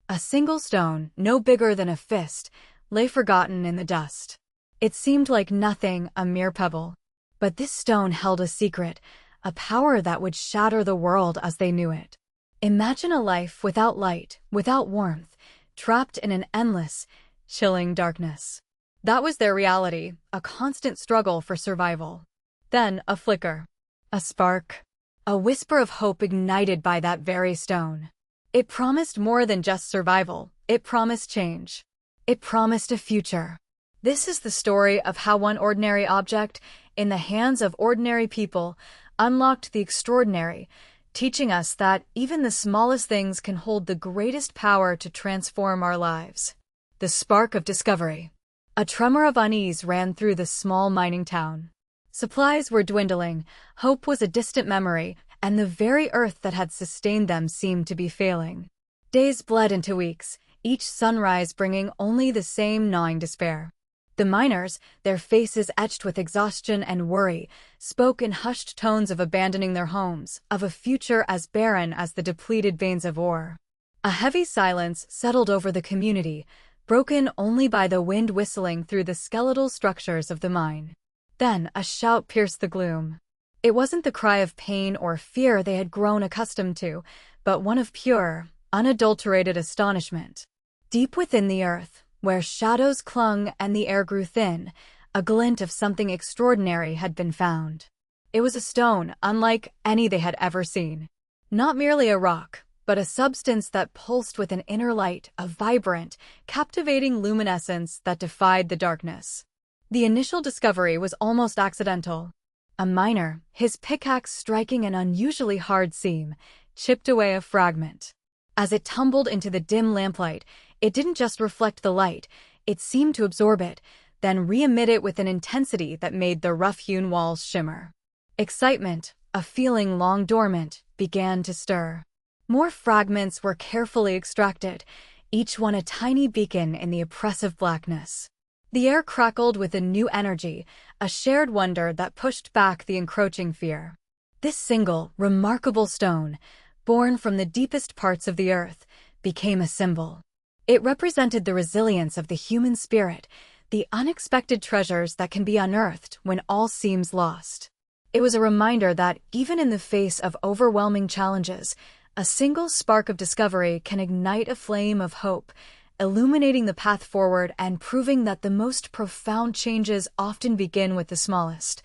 A single stone, no bigger than a fist, lay forgotten in the dust. It seemed like nothing, a mere pebble. But this stone held a secret, a power that would shatter the world as they knew it. Imagine a life without light, without warmth, trapped in an endless, chilling darkness. That was their reality, a constant struggle for survival. Then a flicker, a spark, a whisper of hope ignited by that very stone. It promised more than just survival. It promised change. It promised a future. This is the story of how one ordinary object, in the hands of ordinary people, unlocked the extraordinary, teaching us that even the smallest things can hold the greatest power to transform our lives. The spark of discovery. A tremor of unease ran through the small mining town. Supplies were dwindling, hope was a distant memory, and the very earth that had sustained them seemed to be failing. Days bled into weeks, each sunrise bringing only the same gnawing despair. The miners, their faces etched with exhaustion and worry, spoke in hushed tones of abandoning their homes, of a future as barren as the depleted veins of ore. A heavy silence settled over the community, broken only by the wind whistling through the skeletal structures of the mine. Then a shout pierced the gloom. It wasn't the cry of pain or fear they had grown accustomed to, but one of pure, unadulterated astonishment. Deep within the earth, where shadows clung and the air grew thin, a glint of something extraordinary had been found. It was a stone unlike any they had ever seen. Not merely a rock, but a substance that pulsed with an inner light, a vibrant, captivating luminescence that defied the darkness. The initial discovery was almost accidental. A miner, his pickaxe striking an unusually hard seam, chipped away a fragment. As it tumbled into the dim lamplight, it didn't just reflect the light, it seemed to absorb it, then re-emit it with an intensity that made the rough-hewn walls shimmer. Excitement, a feeling long dormant, began to stir. More fragments were carefully extracted, each one a tiny beacon in the oppressive blackness. The air crackled with a new energy, a shared wonder that pushed back the encroaching fear. This single, remarkable stone, born from the deepest parts of the earth, became a symbol. It represented the resilience of the human spirit, the unexpected treasures that can be unearthed when all seems lost. It was a reminder that even in the face of overwhelming challenges, a single spark of discovery can ignite a flame of hope, illuminating the path forward and proving that the most profound changes often begin with the smallest,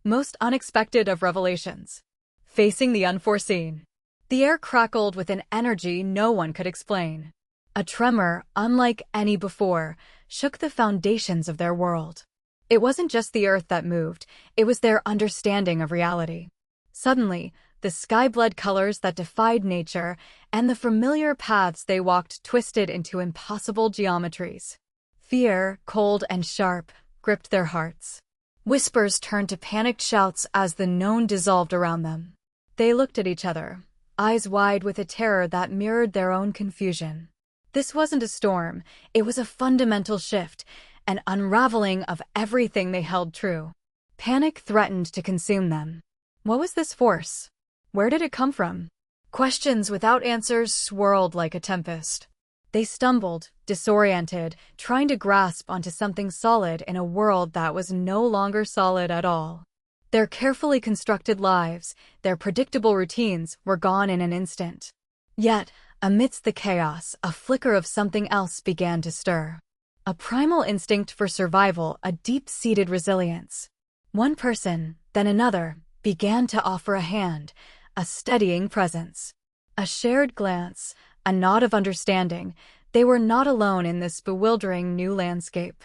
most unexpected of revelations. Facing the unforeseen. The air crackled with an energy no one could explain. A tremor, unlike any before, shook the foundations of their world. It wasn't just the earth that moved, it was their understanding of reality. Suddenly, the sky-blood colors that defied nature and the familiar paths they walked twisted into impossible geometries. Fear, cold and sharp, gripped their hearts. Whispers turned to panicked shouts as the known dissolved around them. They looked at each other, eyes wide with a terror that mirrored their own confusion. This wasn't a storm, it was a fundamental shift, an unraveling of everything they held true. Panic threatened to consume them. What was this force? Where did it come from? Questions without answers swirled like a tempest. They stumbled, disoriented, trying to grasp onto something solid in a world that was no longer solid at all. Their carefully constructed lives, their predictable routines, were gone in an instant. Yet, amidst the chaos, a flicker of something else began to stir. A primal instinct for survival, a deep-seated resilience. One person, then another, began to offer a hand, a steadying presence. A shared glance, a nod of understanding. They were not alone in this bewildering new landscape.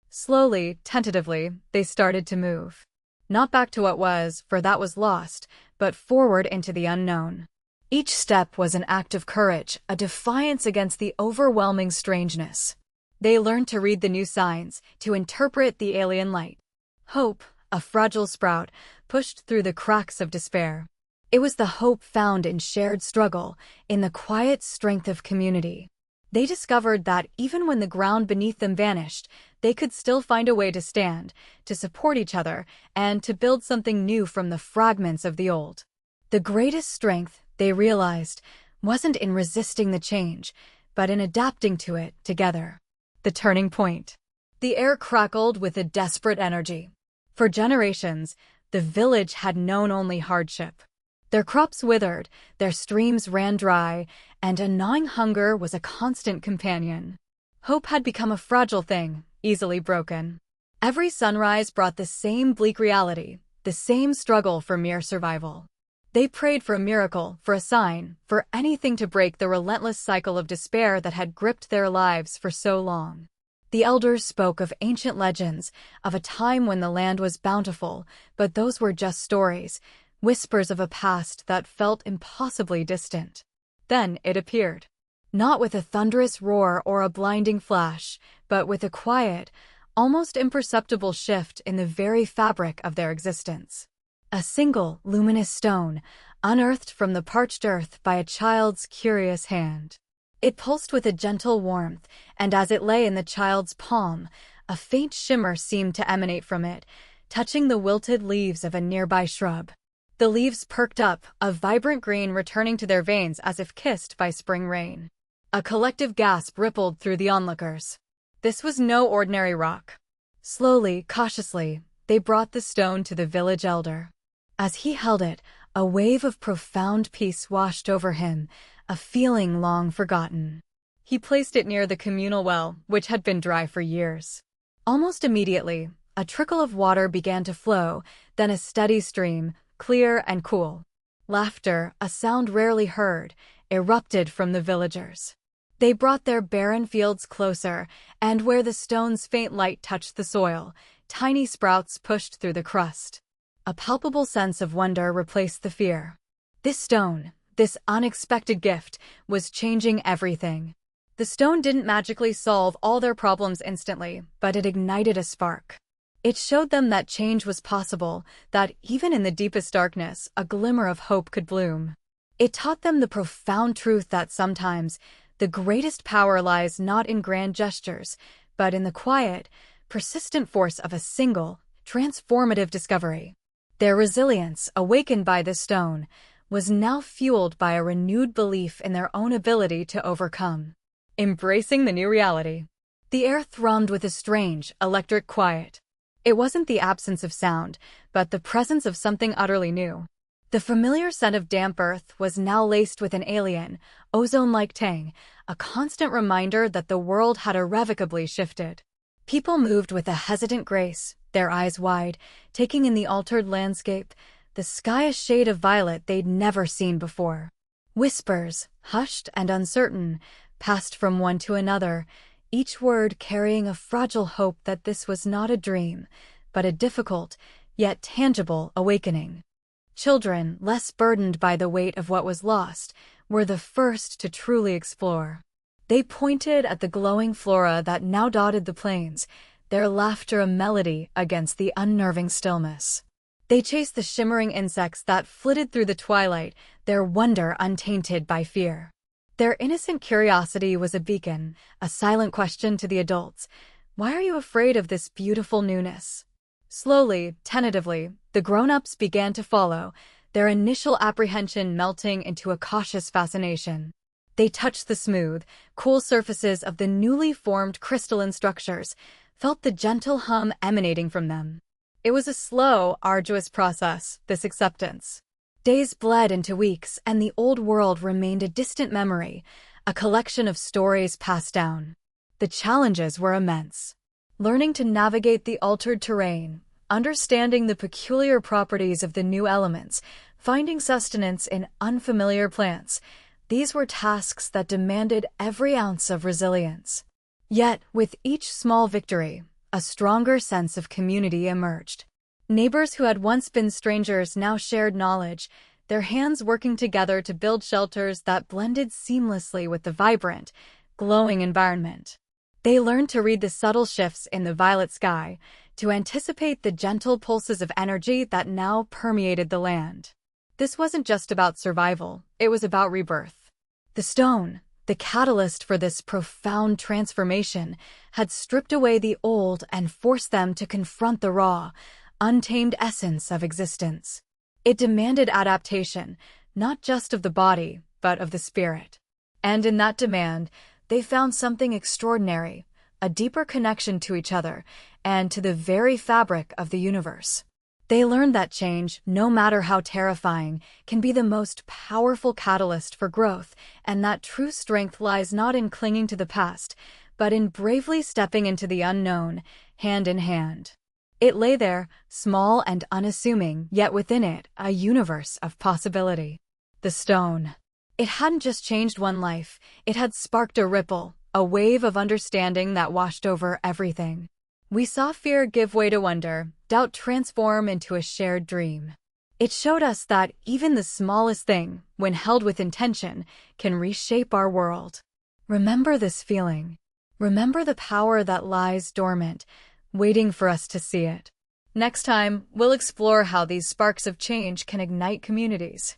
Slowly, tentatively, they started to move. Not back to what was, for that was lost, but forward into the unknown. Each step was an act of courage, a defiance against the overwhelming strangeness. They learned to read the new signs, to interpret the alien light. Hope, a fragile sprout, pushed through the cracks of despair. It was the hope found in shared struggle, in the quiet strength of community. They discovered that even when the ground beneath them vanished, they could still find a way to stand, to support each other, and to build something new from the fragments of the old. The greatest strength, they realized, wasn't in resisting the change, but in adapting to it together. The turning point. The air crackled with a desperate energy. For generations, the village had known only hardship. Their crops withered, their streams ran dry, and a gnawing hunger was a constant companion. Hope had become a fragile thing, easily broken. Every sunrise brought the same bleak reality, the same struggle for mere survival. They prayed for a miracle, for a sign, for anything to break the relentless cycle of despair that had gripped their lives for so long. The elders spoke of ancient legends, of a time when the land was bountiful, but those were just stories, whispers of a past that felt impossibly distant. Then it appeared. Not with a thunderous roar or a blinding flash, but with a quiet, almost imperceptible shift in the very fabric of their existence. A single, luminous stone, unearthed from the parched earth by a child's curious hand. It pulsed with a gentle warmth, and as it lay in the child's palm, a faint shimmer seemed to emanate from it, touching the wilted leaves of a nearby shrub. The leaves perked up, a vibrant green returning to their veins as if kissed by spring rain. A collective gasp rippled through the onlookers. This was no ordinary rock. Slowly, cautiously, they brought the stone to the village elder. As he held it, a wave of profound peace washed over him, a feeling long forgotten. He placed it near the communal well, which had been dry for years. Almost immediately, a trickle of water began to flow, then a steady stream, clear and cool. Laughter, a sound rarely heard, erupted from the villagers. They brought their barren fields closer, and where the stone's faint light touched the soil, tiny sprouts pushed through the crust. A palpable sense of wonder replaced the fear. This stone, this unexpected gift, was changing everything. The stone didn't magically solve all their problems instantly, but it ignited a spark. It showed them that change was possible, that even in the deepest darkness, a glimmer of hope could bloom. It taught them the profound truth that sometimes the greatest power lies not in grand gestures, but in the quiet, persistent force of a single, transformative discovery. Their resilience, awakened by this stone, was now fueled by a renewed belief in their own ability to overcome. Embracing the new reality. The air thrummed with a strange, electric quiet. It wasn't the absence of sound, but the presence of something utterly new. The familiar scent of damp earth was now laced with an alien, ozone-like tang, a constant reminder that the world had irrevocably shifted. People moved with a hesitant grace, their eyes wide, taking in the altered landscape, the sky a shade of violet they'd never seen before. Whispers, hushed and uncertain, passed from one to another, each word carrying a fragile hope that this was not a dream, but a difficult, yet tangible awakening. Children, less burdened by the weight of what was lost, were the first to truly explore. They pointed at the glowing flora that now dotted the plains, their laughter a melody against the unnerving stillness. They chased the shimmering insects that flitted through the twilight, their wonder untainted by fear. Their innocent curiosity was a beacon, a silent question to the adults. Why are you afraid of this beautiful newness? Slowly, tentatively, the grown-ups began to follow, their initial apprehension melting into a cautious fascination. They touched the smooth, cool surfaces of the newly formed crystalline structures, felt the gentle hum emanating from them. It was a slow, arduous process, this acceptance. Days bled into weeks, and the old world remained a distant memory, a collection of stories passed down. The challenges were immense. Learning to navigate the altered terrain, understanding the peculiar properties of the new elements, finding sustenance in unfamiliar plants, these were tasks that demanded every ounce of resilience. Yet, with each small victory, a stronger sense of community emerged. Neighbors who had once been strangers now shared knowledge, their hands working together to build shelters that blended seamlessly with the vibrant, glowing environment. They learned to read the subtle shifts in the violet sky, to anticipate the gentle pulses of energy that now permeated the land. This wasn't just about survival, it was about rebirth. The stone, the catalyst for this profound transformation, had stripped away the old and forced them to confront the raw, untamed essence of existence. It demanded adaptation, not just of the body, but of the spirit. And in that demand, they found something extraordinary, a deeper connection to each other and to the very fabric of the universe. They learned that change, no matter how terrifying, can be the most powerful catalyst for growth, and that true strength lies not in clinging to the past, but in bravely stepping into the unknown, hand in hand. It lay there, small and unassuming, yet within it, a universe of possibility. The stone. It hadn't just changed one life, it had sparked a ripple, a wave of understanding that washed over everything. We saw fear give way to wonder, doubt transform into a shared dream. It showed us that even the smallest thing, when held with intention, can reshape our world. Remember this feeling. Remember the power that lies dormant, waiting for us to see it. Next time, we'll explore how these sparks of change can ignite communities.